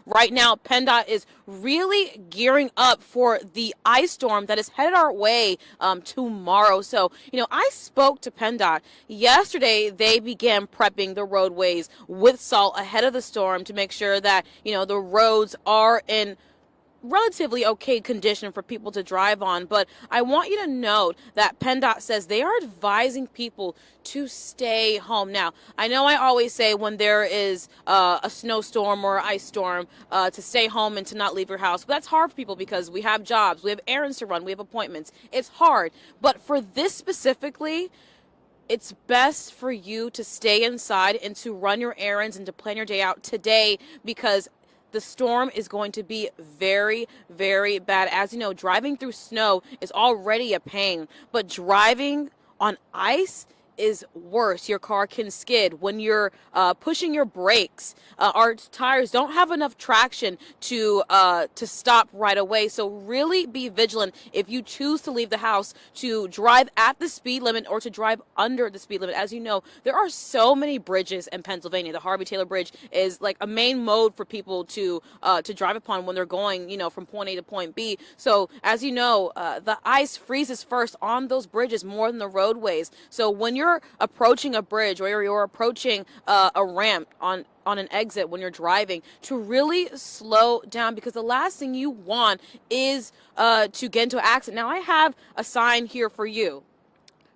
right now PennDOT is really gearing up for the ice storm that is headed our way tomorrow. So, I spoke to PennDOT yesterday. They began prepping the roadways with salt ahead of the storm to make sure that, the roads are in relatively okay condition for people to drive on. But I want you to note that PennDOT says they are advising people to stay home. Now, I know I always say when there is a snowstorm or ice storm to stay home and to not leave your house. But that's hard for people because we have jobs, we have errands to run, we have appointments. It's hard. But for this specifically, it's best for you to stay inside and to run your errands and to plan your day out today, because the storm is going to be very, very bad. As you know, driving through snow is already a pain, but driving on ice is worse. Your car can skid when you're pushing your brakes. Our tires don't have enough traction to stop right away. So really be vigilant if you choose to leave the house to drive at the speed limit or to drive under the speed limit. As you know, there are so many bridges in Pennsylvania. The Harvey Taylor Bridge is like a main mode for people to drive upon when they're going, from point A to point B. So as you know, the ice freezes first on those bridges more than the roadways. So when you're approaching a bridge or you're approaching a ramp on an exit when you're driving, to really slow down, because the last thing you want is to get into an accident. Now, I have a sign here for you.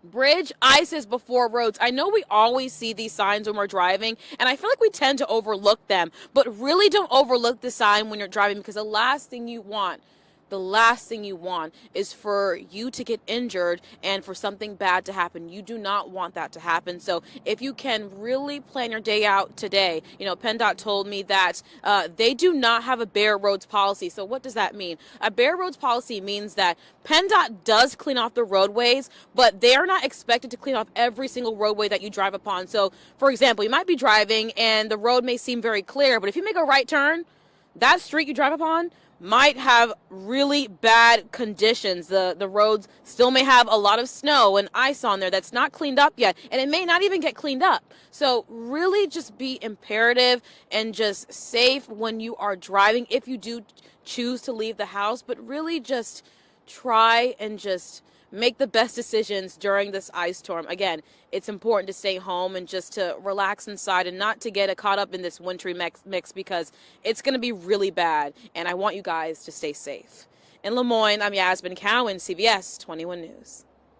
Bridge, ice is before roads. I know we always see these signs when we're driving, and I feel like we tend to overlook them, but really don't overlook the sign when you're driving, because the last thing you want is for you to get injured and for something bad to happen. You do not want that to happen. So if you can really plan your day out today, PennDOT told me that they do not have a bare roads policy. So what does that mean? A bare roads policy means that PennDOT does clean off the roadways, but they are not expected to clean off every single roadway that you drive upon. So, for example, you might be driving and the road may seem very clear, but if you make a right turn, that street you drive upon might have really bad conditions. The roads still may have a lot of snow and ice on there that's not cleaned up yet, and it may not even get cleaned up. So really just be imperative and just safe when you are driving if you do choose to leave the house, but really just try and just make the best decisions during this ice storm. Again, it's important to stay home and just to relax inside and not to get caught up in this wintry mix, because it's going to be really bad, and I want you guys to stay safe. In Lemoyne, I'm Yasmine Cowan, CBS 21 News.